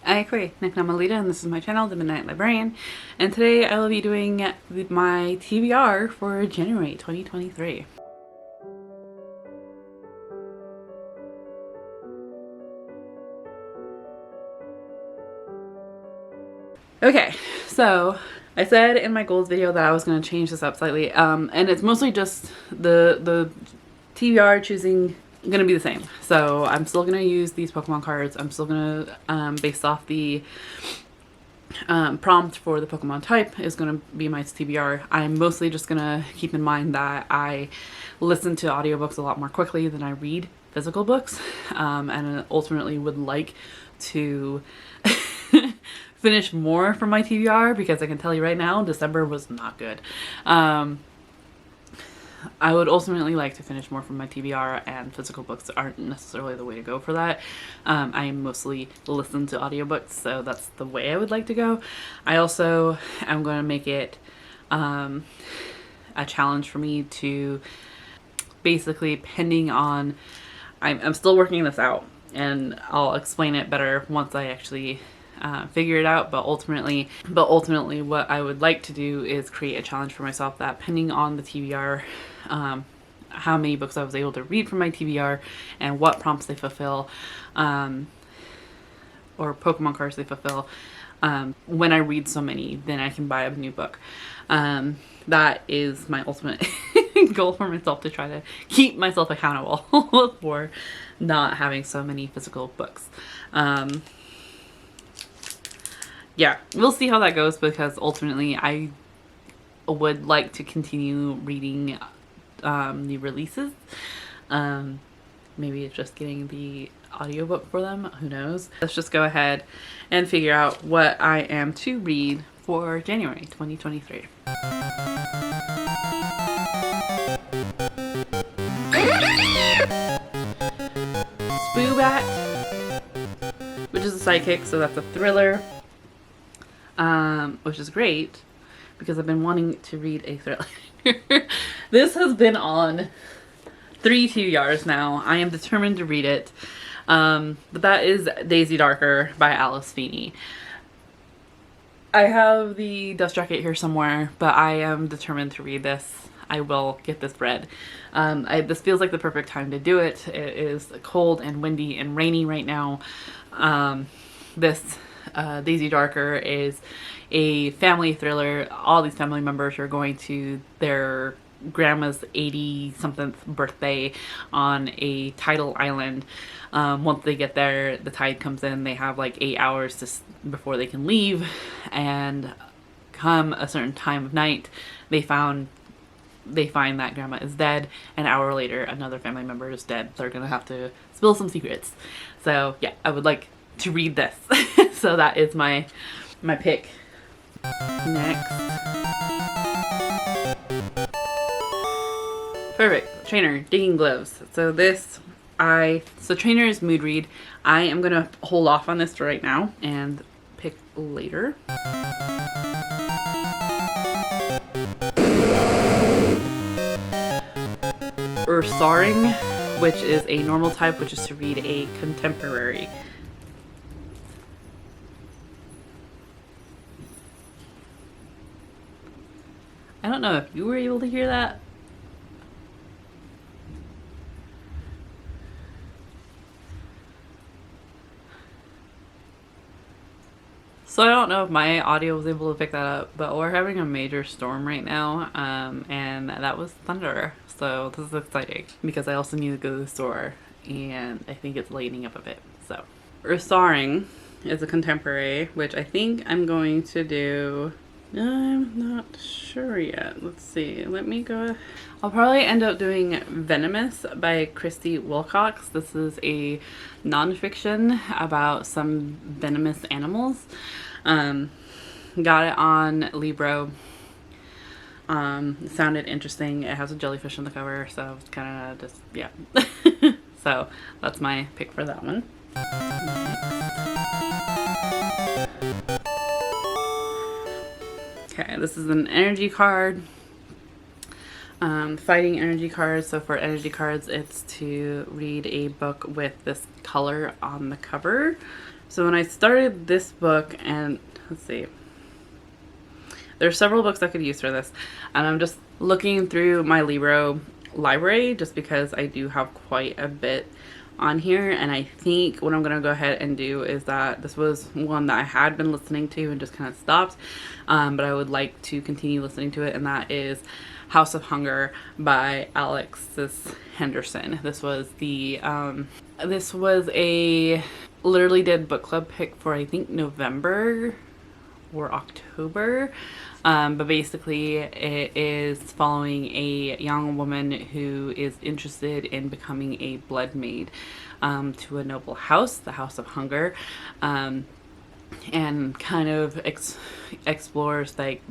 Aikwe, I'm Alita, and this is my channel, The Midnight Librarian, and today I will be doing my TBR for January 2023. Okay, so I said in my goals video that I was going to change this up slightly, and it's mostly just the TBR choosing going to be the same. So I'm still going to use these Pokemon cards. I'm still going to, based off the prompt for the Pokemon type is going to be my TBR. I'm mostly just going to keep in mind that I listen to audiobooks a lot more quickly than I read physical books, and ultimately would like to finish more from my TBR, because I can tell you right now, December was not good. I would ultimately like to finish more from my TBR, and physical books aren't necessarily the way to go for that. I mostly listen to audiobooks, so that's the way I would like to go. I also am going to make it a challenge for me to basically, pending on, I'm still working this out, and I'll explain it better once I actually figure it out, but ultimately what I would like to do is create a challenge for myself that, pending on the TBR, how many books I was able to read from my TBR and what prompts they fulfill, or Pokemon cards they fulfill, when I read so many, then I can buy a new book. That is my ultimate goal for myself, to try to keep myself accountable for not having so many physical books. Yeah, we'll see how that goes, because ultimately I would like to continue reading new releases. Maybe it's just getting the audiobook for them, who knows. Let's just go ahead and figure out what I am to read for January 2023. Spoobat, which is a psychic, so that's a thriller. Which is great, because I've been wanting to read a thriller. This has been on 3 TBRs now. I am determined to read it. But that is Daisy Darker by Alice Feeney. I have the dust jacket here somewhere, but I am determined to read this. I will get this read. This feels like the perfect time to do it. It is cold and windy and rainy right now. Daisy Darker is a family thriller. All these family members are going to their grandma's 80-something birthday on a tidal island. Once they get there, the tide comes in. They have like 8 hours before they can leave, and come a certain time of night, they find that grandma is dead. An hour later, another family member is dead. They're gonna have to spill some secrets. So yeah, I would like to read this. So that is my pick. Next. Perfect. Trainer, Digging Gloves. So Trainer is mood read. I am gonna hold off on this for right now and pick later. Ursaring, which is a normal type, which is to read a contemporary. I don't know if you were able to hear that. So I don't know if my audio was able to pick that up, but we're having a major storm right now, and that was thunder. So this is exciting, because I also need to go to the store, and I think it's lightening up a bit. So Ursaring is a contemporary, which I think I'm going to do. I'm not sure yet. Let's see. Let me go. I'll probably end up doing Venomous by Christy Wilcox. This is a nonfiction about some venomous animals. Got it on Libro. It sounded interesting. It has a jellyfish on the cover, so it's kind of just, yeah. So that's my pick for that one. Okay, this is an energy card. Fighting energy cards. So for energy cards, it's to read a book with this color on the cover. So when I started this book, and let's see, there's several books I could use for this, and I'm just looking through my Libro library just because I do have quite a bit on here, and I think what I'm gonna go ahead and do is that this was one that I had been listening to and just kind of stopped, but I would like to continue listening to it, and that is House of Hunger by Alexis Henderson. This was a literally did book club pick for I think November or October, but basically it is following a young woman who is interested in becoming a blood maid to a noble house, the House of Hunger, and kind of explores like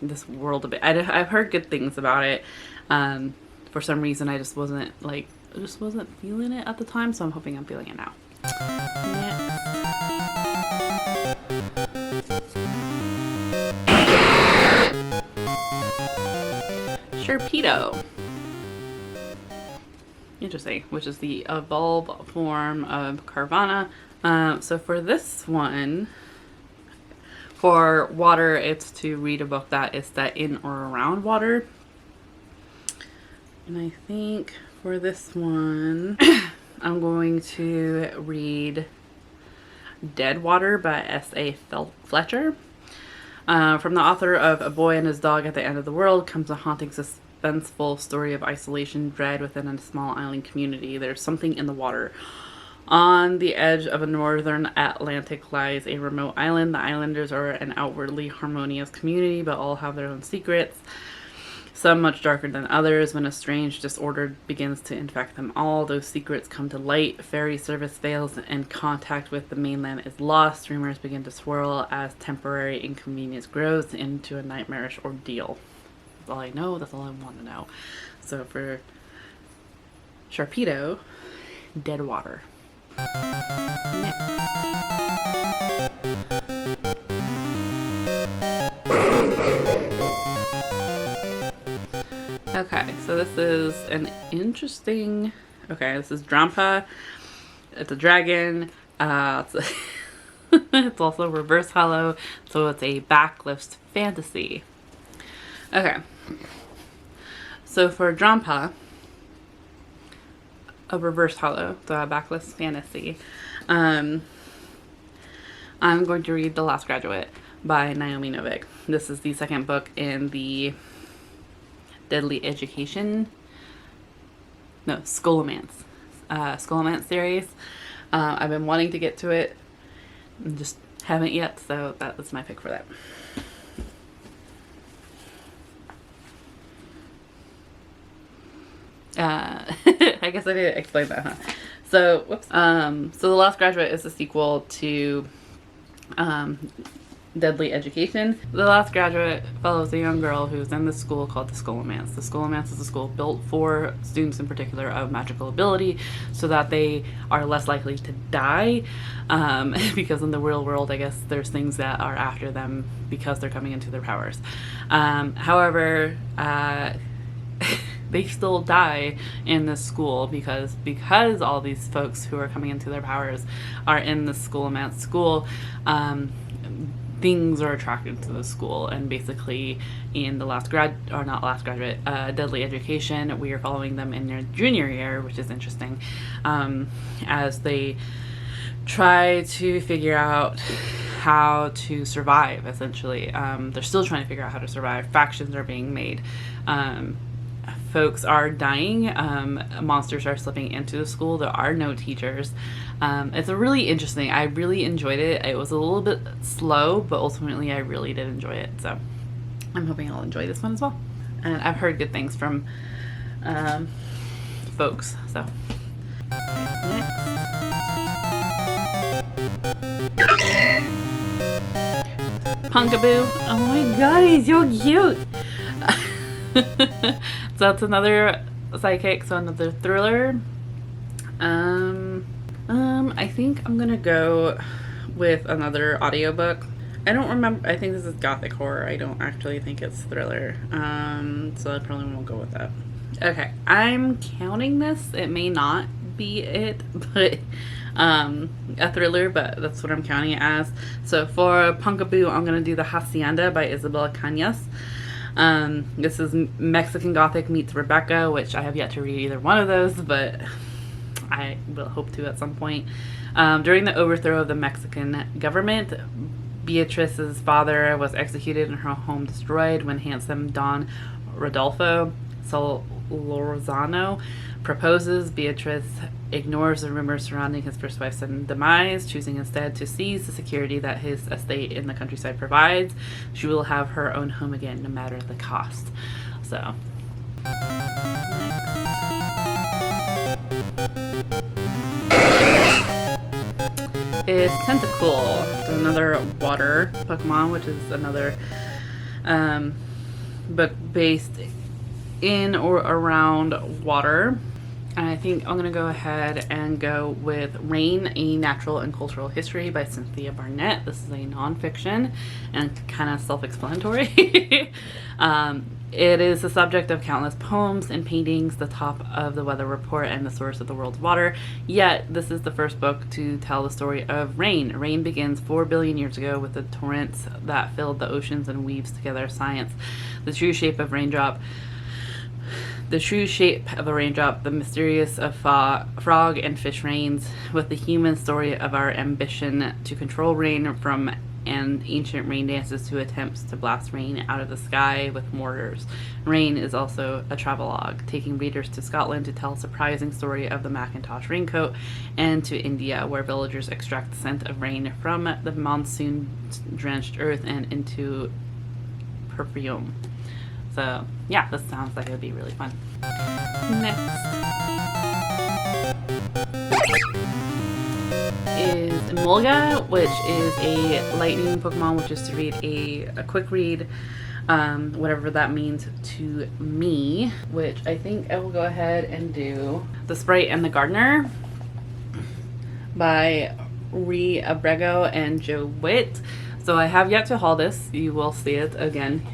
this world a bit. I've heard good things about it. For some reason I just wasn't feeling it at the time, so I'm hoping I'm feeling it now. Sharpedo. Interesting, which is the evolved form of Carvana. So for this one, for water, it's to read a book that is set in or around water. And I think for this one, I'm going to read Dead Water by S.A. Fletcher. From the author of A Boy and His Dog at the End of the World comes a haunting, suspenseful story of isolation, dread within a small island community. There's something in the water. On the edge of a northern Atlantic lies a remote island. The islanders are an outwardly harmonious community, but all have their own secrets, some much darker than others. When a strange disorder begins to infect them all, those secrets come to light. Ferry service fails and contact with the mainland is lost. Rumors begin to swirl as temporary inconvenience grows into a nightmarish ordeal. That's all I know. That's all I want to know. So for Sharpedo, Dead Water. Okay, so this is an interesting... Okay, this is Drampa. It's a dragon. It's also reverse holo, so it's a backlist fantasy. Okay, so for Drampa, a reverse holo, so a backlist fantasy, I'm going to read The Last Graduate by Naomi Novik. This is the second book in the Deadly Education, no, Scholomance series. I've been wanting to get to it and just haven't yet, so that's my pick for that. I guess I didn't explain that, huh? So, whoops. So The Last Graduate is a sequel to Deadly Education. The Last Graduate follows a young girl who's in this school called the Scholomance. The Scholomance is a school built for students in particular of magical ability so that they are less likely to die, because in the real world, I guess, there's things that are after them because they're coming into their powers. However, they still die in this school because all these folks who are coming into their powers are in the Scholomance school. Things are attracted to the school, and basically in the Deadly Education, we are following them in their junior year, which is interesting, as they try to figure out how to survive, essentially. They're still trying to figure out how to survive. Factions are being made. Folks are dying. Monsters are slipping into the school. There are no teachers. It's a really interesting. I really enjoyed it. It was a little bit slow, but ultimately I really did enjoy it. So I'm hoping I'll enjoy this one as well. And I've heard good things from folks. So Punkaboo. Oh my god, he's so cute. So it's another psychic, so another thriller. I think I'm gonna go with another audiobook. I don't remember. I think this is gothic horror. I don't actually think it's thriller. So I probably won't go with that. Okay, I'm counting this. It may not be it, but a thriller, but that's what I'm counting it as. So for Punkaboo, I'm gonna do The Hacienda by Isabel Cañas. This is Mexican Gothic meets Rebecca, which I have yet to read either one of those, but I will hope to at some point. During the overthrow of the Mexican government, Beatrice's father was executed and her home destroyed when handsome Don Rodolfo Solorzano proposes. Beatrice ignores the rumors surrounding his first wife's sudden demise, choosing instead to seize the security that his estate in the countryside provides. She will have her own home again, no matter the cost. So, is Tentacool. It's another water Pokemon, which is another book based in or around water. And I think I'm going to go ahead and go with Rain, A Natural and Cultural History by Cynthia Barnett. This is a nonfiction and kind of self-explanatory. It is the subject of countless poems and paintings, the top of the weather report, and the source of the world's water. Yet, this is the first book to tell the story of rain. Rain begins 4 billion years ago with the torrents that filled the oceans and weaves together science. The true shape of a raindrop, the mysterious of frog and fish rains, with the human story of our ambition to control rain from and ancient rain dances to attempts to blast rain out of the sky with mortars. Rain is also a travelogue, taking readers to Scotland to tell a surprising story of the Macintosh raincoat, and to India, where villagers extract the scent of rain from the monsoon-drenched earth and into perfume. So, yeah, this sounds like it would be really fun. Next is Emolga, which is a lightning Pokemon, which is to read a quick read, whatever that means to me, which I think I will go ahead and do The Sprite and the Gardener by Ree Abrego and Joe Witt. So I have yet to haul this. You will see it again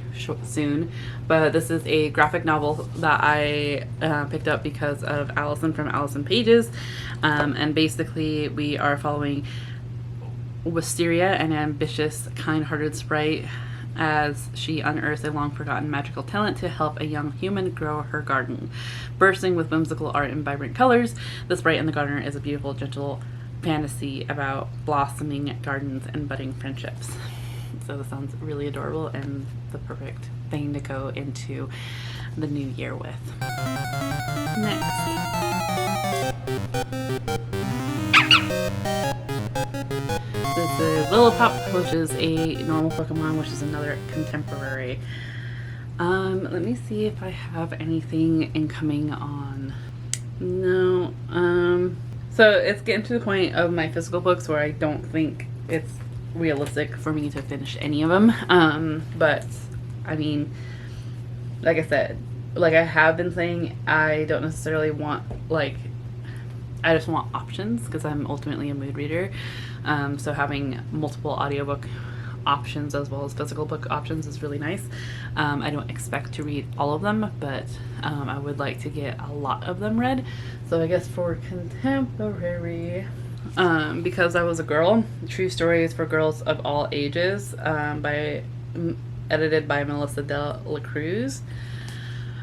soon. But this is a graphic novel that I picked up because of Allison from AllisonPaiges. And basically we are following Wisteria, an ambitious, kind-hearted sprite, as she unearths a long-forgotten magical talent to help a young human grow her garden. Bursting with whimsical art and vibrant colors, The Sprite and the Gardener is a beautiful, gentle fantasy about blossoming gardens and budding friendships. So this sounds really adorable and the perfect thing to go into the new year with. Next, this is Lillipup, which is a normal Pokemon, which is another contemporary. Let me see if I have anything incoming on. No. So it's getting to the point of my physical books where I don't think it's realistic for me to finish any of them. But I mean, like I said, like I have been saying, I don't necessarily want, like, I just want options because I'm ultimately a mood reader. So having multiple audiobook options as well as physical book options is really nice. I don't expect to read all of them, but I would like to get a lot of them read. So I guess for contemporary, Because I Was a Girl, True Stories for Girls of All Ages, edited by Melissa de la Cruz.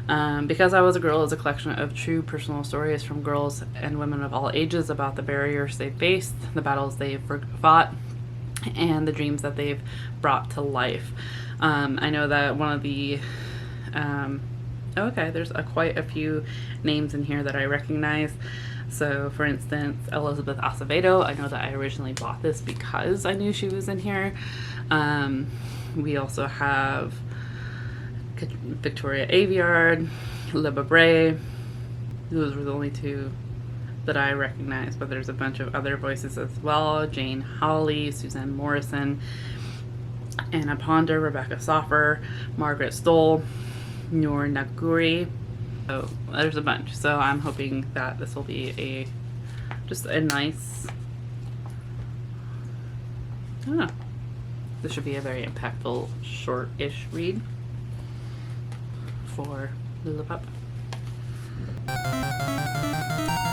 Because I Was a Girl is a collection of true personal stories from girls and women of all ages about the barriers they faced, the battles they've fought, and the dreams that they've brought to life. I know that one of the there's quite a few names in here that I recognize. So for instance, Elizabeth Acevedo, I know that I originally bought this because I knew she was in here. We also have Victoria Aveyard, Libba Bray. Those were the only two that I recognize, but there's a bunch of other voices as well. Jane Hawley, Suzanne Morrison, Anna Ponder, Rebecca Soffer, Margaret Stoll, Noor Naguri. So there's a bunch. So I'm hoping that this will be just a nice, this should be a very impactful, short-ish read for Lilliput.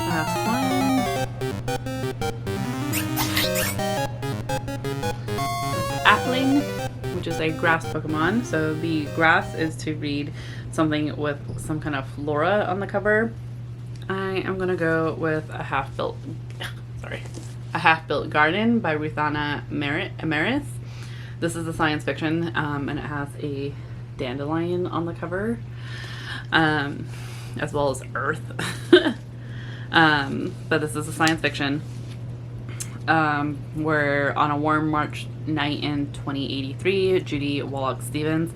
Last one. Appling, which is a grass Pokemon. So the grass is to read something with some kind of flora on the cover. I am gonna go with a half-built garden by Ruthana Amaris. This is a science fiction, and it has a dandelion on the cover, as well as earth. But this is a science fiction, where on a warm March night in 2083, Judy Wallach-Stevens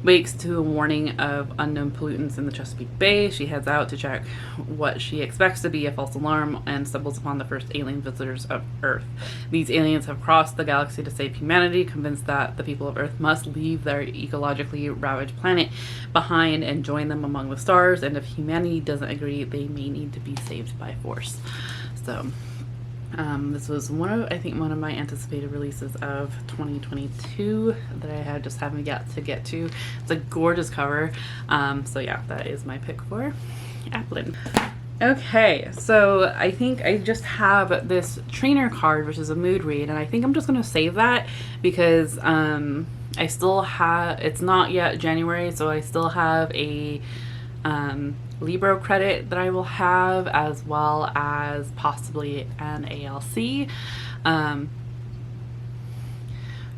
wakes to a warning of unknown pollutants in the Chesapeake Bay. She heads out to check what she expects to be a false alarm and stumbles upon the first alien visitors of Earth. These aliens have crossed the galaxy to save humanity, convinced that the people of Earth must leave their ecologically ravaged planet behind and join them among the stars, and if humanity doesn't agree, they may need to be saved by force. So this was one of my anticipated releases of 2022 that I just haven't got to get to. It's a gorgeous cover. So yeah, that is my pick for Applin. Okay, so I think I just have this trainer card, which is a mood read, and I think I'm just going to save that because I still have, it's not yet January, so I still have a Libro credit that I will have, as well as possibly an ALC.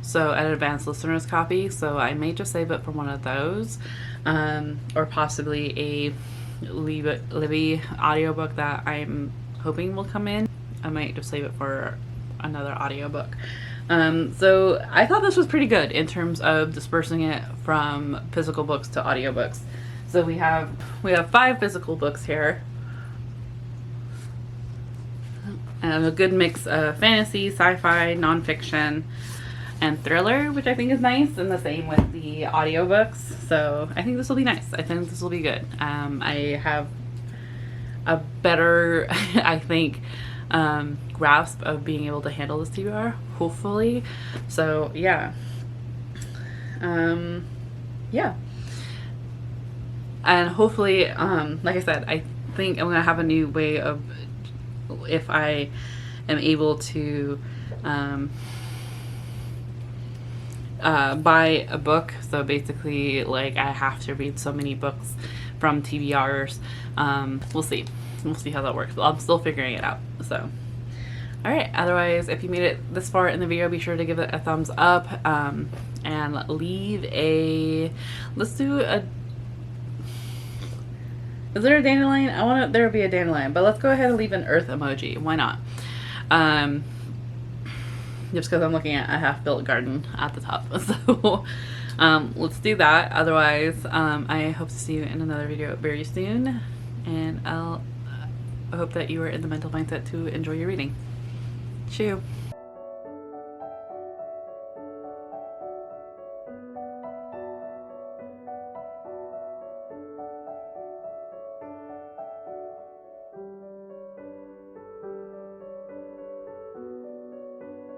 So an advanced listener's copy, so I may just save it for one of those, or possibly a Libby audiobook that I'm hoping will come in. I might just save it for another audiobook. So I thought this was pretty good in terms of dispersing it from physical books to audiobooks. So we have 5 physical books here, and a good mix of fantasy, sci-fi, nonfiction, and thriller, which I think is nice, and the same with the audiobooks. So I think this will be nice. I think this will be good. I have a better, I think, grasp of being able to handle this TBR, hopefully. So yeah. Yeah. And hopefully, like I said, I think I'm going to have a new way of, if I am able to buy a book. So basically, like, I have to read so many books from TBRs. We'll see. We'll see how that works. But I'm still figuring it out. So, alright. Otherwise, if you made it this far in the video, be sure to give it a thumbs up. And leave a... Let's do a... Is there a dandelion? I want there to be a dandelion, but let's go ahead and leave an earth emoji. Why not? Just because I'm looking at a half-built garden at the top. So let's do that. Otherwise, I hope to see you in another video very soon, and I hope that you are in the mental mindset to enjoy your reading. Chew.